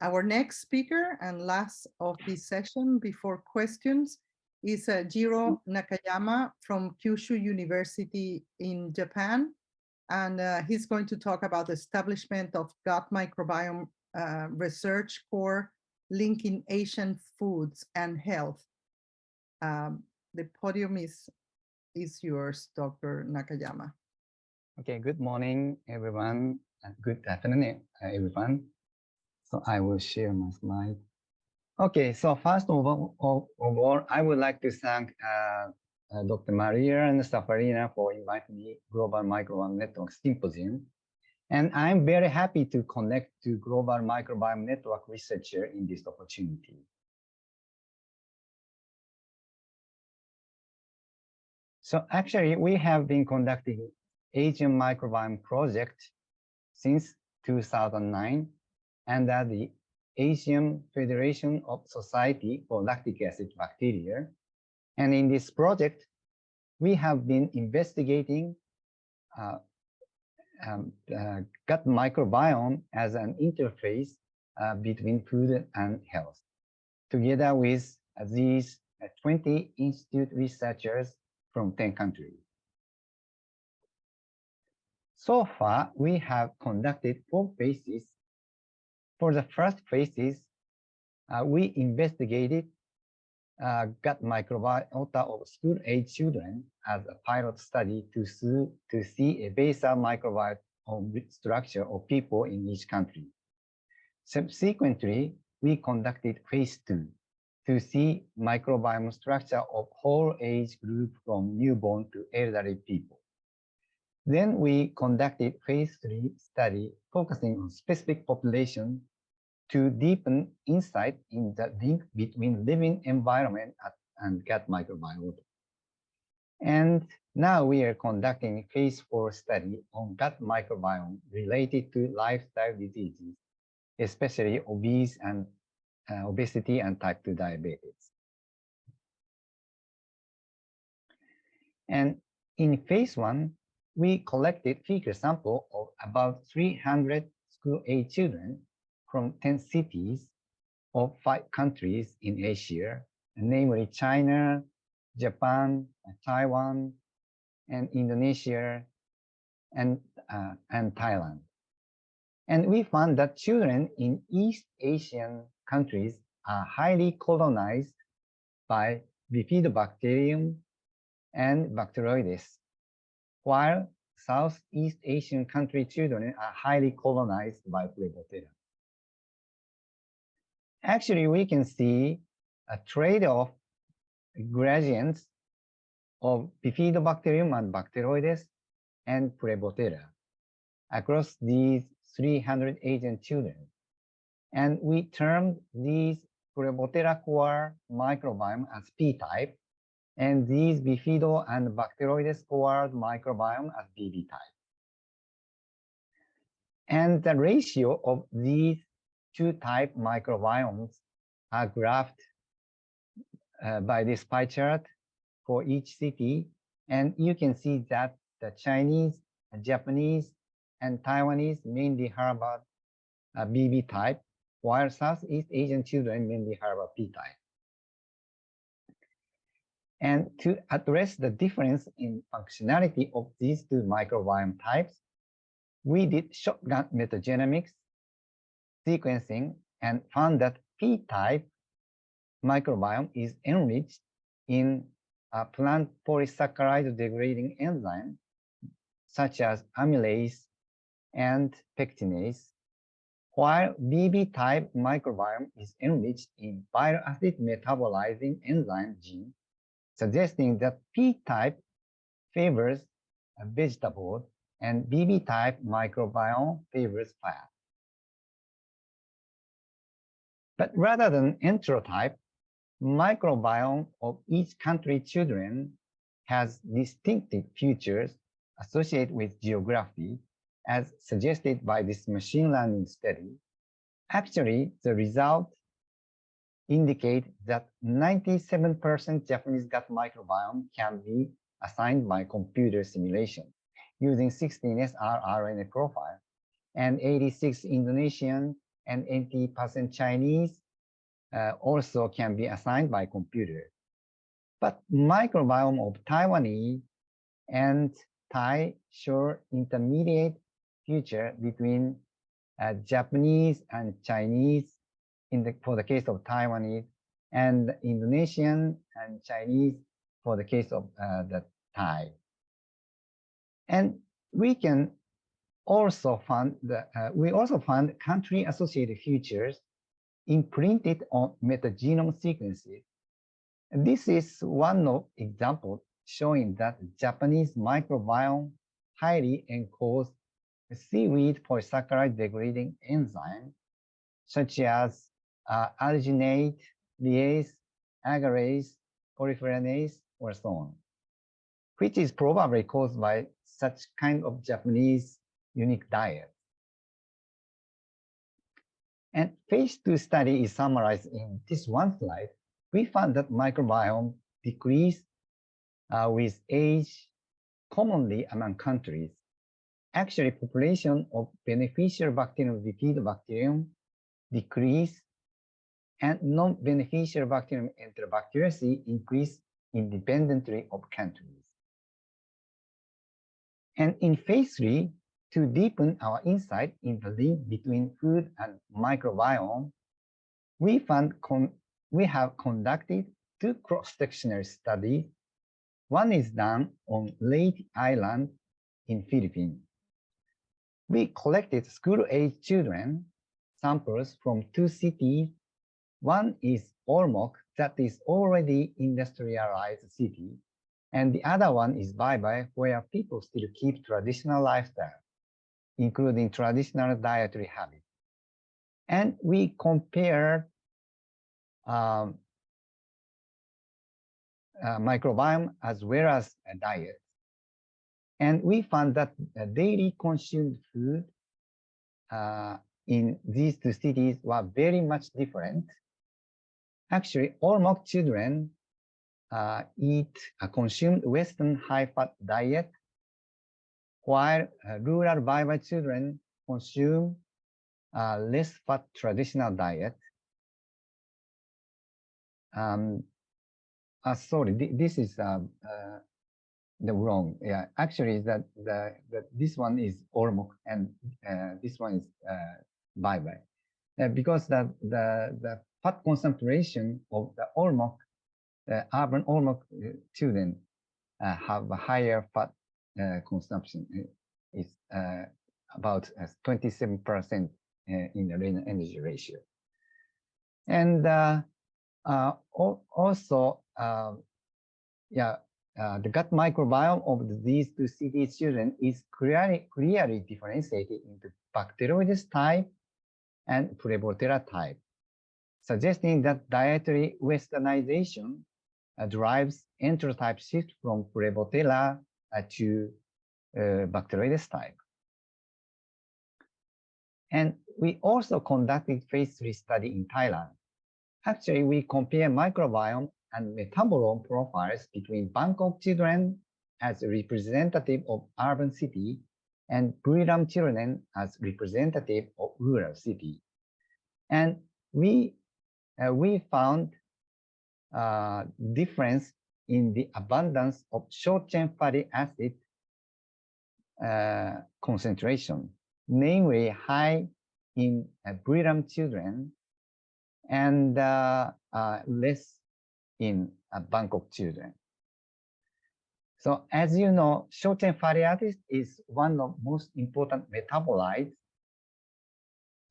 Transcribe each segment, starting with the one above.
Our next speaker and last of this session before questions is Jiro Nakayama from Kyushu University in Japan. And he's going to talk about the establishment of gut microbiome research core linking Asian foods and health. The podium is yours, Dr. Nakayama. Okay, good morning, everyone, and good afternoon, everyone. So I will share my slide. Okay, so first of all, I would like to thank Dr. Maria and Safarina for inviting me Global Microbiome Network Symposium. And I'm very happy to connect to Global Microbiome Network researcher in this opportunity. So actually, we have been conducting Asian microbiome project since 2009 under the Asian Federation of Society for Lactic Acid Bacteria. And in this project, we have been investigating gut microbiome as an interface between food and health, together with these 20 institute researchers from 10 countries. So far, we have conducted 4 phases. For the first phases, we investigated gut microbiota of school-age children as a pilot study to see a basal microbiome structure of people in each country. Subsequently, we conducted phase 2 to see microbiome structure of whole age group from newborn to elderly people. Then we conducted phase 3 study focusing on specific population to deepen insight in the link between living environment and gut microbiota. And now we are conducting phase 4 study on gut microbiome related to lifestyle diseases, especially obesity and type 2 diabetes. And in phase 1, we collected fecal sample of about 300 school-age children from 10 cities of 5 countries in Asia, namely China, Japan, Taiwan, and Indonesia, and Thailand. And we found that children in East Asian countries are highly colonized by Bifidobacterium and Bacteroides, while Southeast Asian country children are highly colonized by Phleboptera. Actually, we can see a trade-off gradients of Bifidobacterium and Bacteroides and Phleboptera across these 300 Asian children. And we termed these Phleboptera core microbiome as P-type, and these Bifido and Bacteroides core microbiome as BB type. And the ratio of these 2 type microbiomes are graphed by this pie chart for each city. And you can see that the Chinese, Japanese, and Taiwanese mainly harbor BB type, while Southeast Asian children mainly harbor P type. And to address the difference in functionality of these 2 microbiome types, we did shotgun metagenomics sequencing and found that P-type microbiome is enriched in plant polysaccharide degrading enzymes such as amylase and pectinase, while BB-type microbiome is enriched in bile acid metabolizing enzyme gene, suggesting that P-type favors vegetables and BB-type microbiome favors fat. But rather than enterotype, microbiome of each country children has distinctive features associated with geography, as suggested by this machine learning study. Actually, the results indicate that 97% Japanese gut microbiome can be assigned by computer simulation using 16S rRNA profile, and 86 Indonesian and 80% Chinese also can be assigned by computer. But microbiome of Taiwanese and Thai show intermediate feature between Japanese and Chinese for the case of Taiwanese, and Indonesian and Chinese for the case of the Thai. And we can also find country-associated features imprinted on metagenome sequences. This is one of examples showing that Japanese microbiome highly encodes seaweed polysaccharide degrading enzyme, such as alginate, lyase, agarase, corypharinase, or so on, which is probably caused by such kind of Japanese unique diet. And phase 2 study is summarized in this one slide. We found that microbiome decreased with age commonly among countries. Actually, population of beneficial bacterium Bifidobacterium decreased, and non-beneficial bacterium Enterobacteriaceae increased independently of countries. And in phase 3, to deepen our insight in the link between food and microbiome, we have conducted 2 cross-sectional studies. One is done on Leyte Island in Philippines. We collected school-age children samples from 2 cities. One is Ormoc, that is already industrialized city, and the other one is Bye-Bye, where people still keep traditional lifestyle, including traditional dietary habits. And we compared microbiome as well as a diet. And we found that daily consumed food in these 2 cities were very much different. Actually, Ormoc children consumed Western high-fat diet, while rural Bye-Bye children consume less fat traditional diet. Sorry, this is the wrong. Yeah, actually, that this one is Ormoc and this one is Bye-Bye, because the fat concentration of the Ormoc, urban Ormoc children have a higher fat consumption. Is about 27% in the renal energy ratio, and also the gut microbiome of these 2 cities children is clearly differentiated into Bacteroides type and Prevotella type, suggesting that dietary westernization drives enterotype shift from Prevotella to Bacteroides type. And we also conducted phase 3 study in Thailand. Actually, we compare microbiome and metabolome profiles between Bangkok children as representative of urban city and Buriram children as representative of rural city. And we found difference in the abundance of short-chain fatty acid concentration, namely high in Buriram children and less in Bangkok children. So as you know, short-chain fatty acid is one of most important metabolites.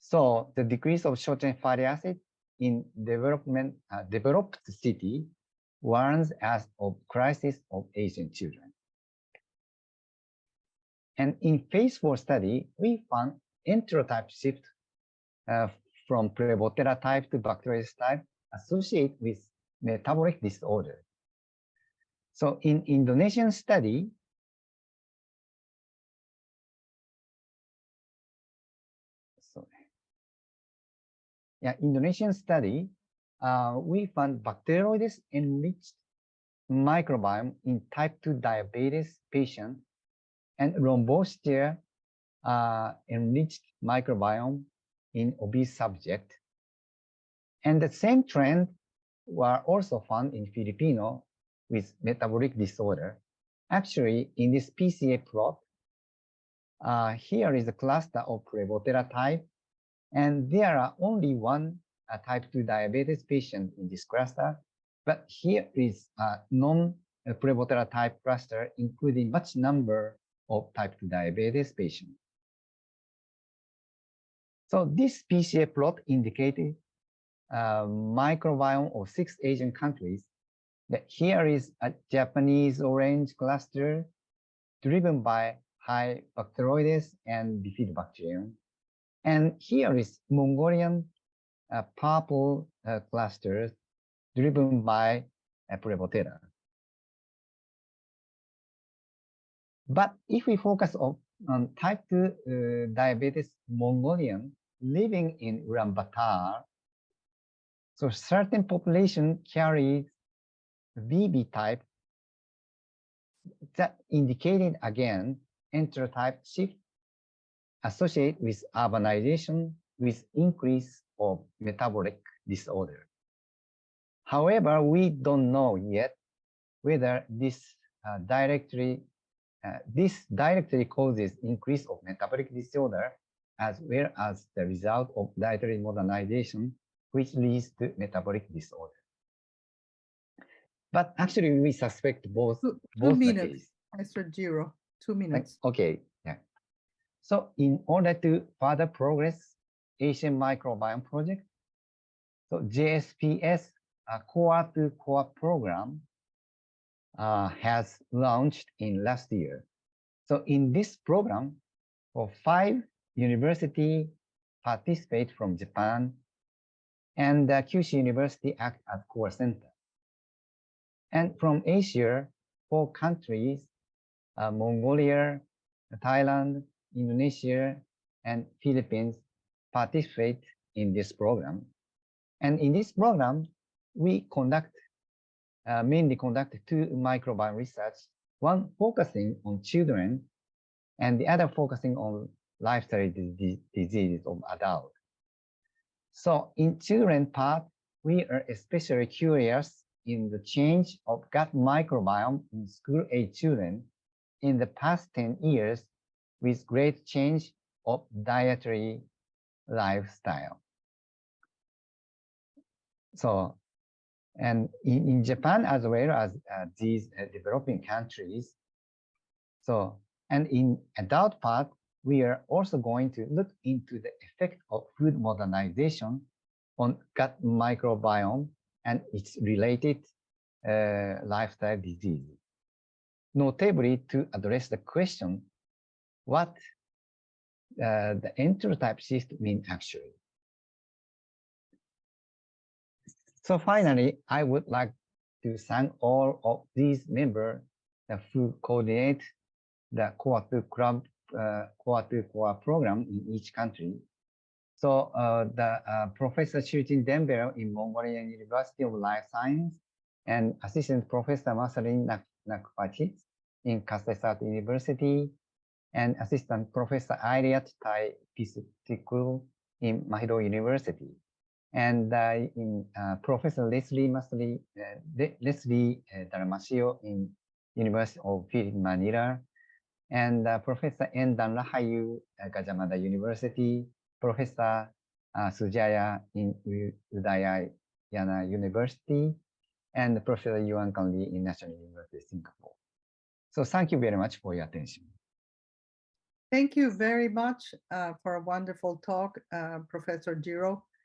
So the decrease of short-chain fatty acid in developed city warns us of crisis of Asian children. And in phase 4 study, we found enterotype shift from Prevotella type to Bacteroides type associated with metabolic disorder. So in Indonesian study, we found Bacteroides enriched microbiome in type 2 diabetes patients and Rhombosphere enriched microbiome in obese subject. And the same trend were also found in Filipino with metabolic disorder. Actually, in this PCA plot, here is a cluster of Prevotera type, and there are only one type 2 diabetes patient in this cluster, but here is a non-Prevotera type cluster, including much number of type 2 diabetes patients. So this PCA plot indicated microbiome of 6 Asian countries. That here is a Japanese orange cluster driven by high Bacteroides and Bifidobacterium. And here is Mongolian purple clusters driven by Prevotera. But if we focus on type 2 diabetes Mongolian living in Ulaanbaatar, so certain population carries BB type that indicated again enterotype shift associated with urbanization with increase of metabolic disorder. However, we don't know yet whether this directly causes increase of metabolic disorder as well as the result of dietary modernization, which leads to metabolic disorder. But actually, we suspect both. Two minutes, Mr. Jiro. 2 minutes. Okay. Yeah. So in order to further progress Asian microbiome project, so JSPS Core to Core program has launched in last year. So in this program, 5 universities participate from Japan, and the Kyushu University act as core center. And from Asia, 4 countries, Mongolia, Thailand, Indonesia, and Philippines participate in this program. And in this program, we mainly conduct 2 microbiome research, one focusing on children and the other focusing on lifestyle diseases of adults. So in children part, we are especially curious in the change of gut microbiome in school-age children in the past 10 years with great change of dietary lifestyle. So, and in Japan as well as these developing countries. So, and in adult part, we are also going to look into the effect of food modernization on gut microbiome and its related lifestyle diseases. Notably, to address the question, what the enterotype shift mean actually. So finally, I would like to thank all of these members who coordinate the Core to Core program in each country. So the Professor Shujin Denbel in Mongolian University of Life Science and Assistant Professor Marceline Nakpachit in Kasetsart University and Assistant Professor Iliat Tai Pisikul in Mahidol University. And in Professor Leslie Darmasio in University of Philippines, Manila, and Professor Endan Rahayu, Gajah University, Professor Sujaya in Udayana University, and Professor Yuan Kanli in National University of Singapore. So thank you very much for your attention. Thank you very much for a wonderful talk, Professor Jiro.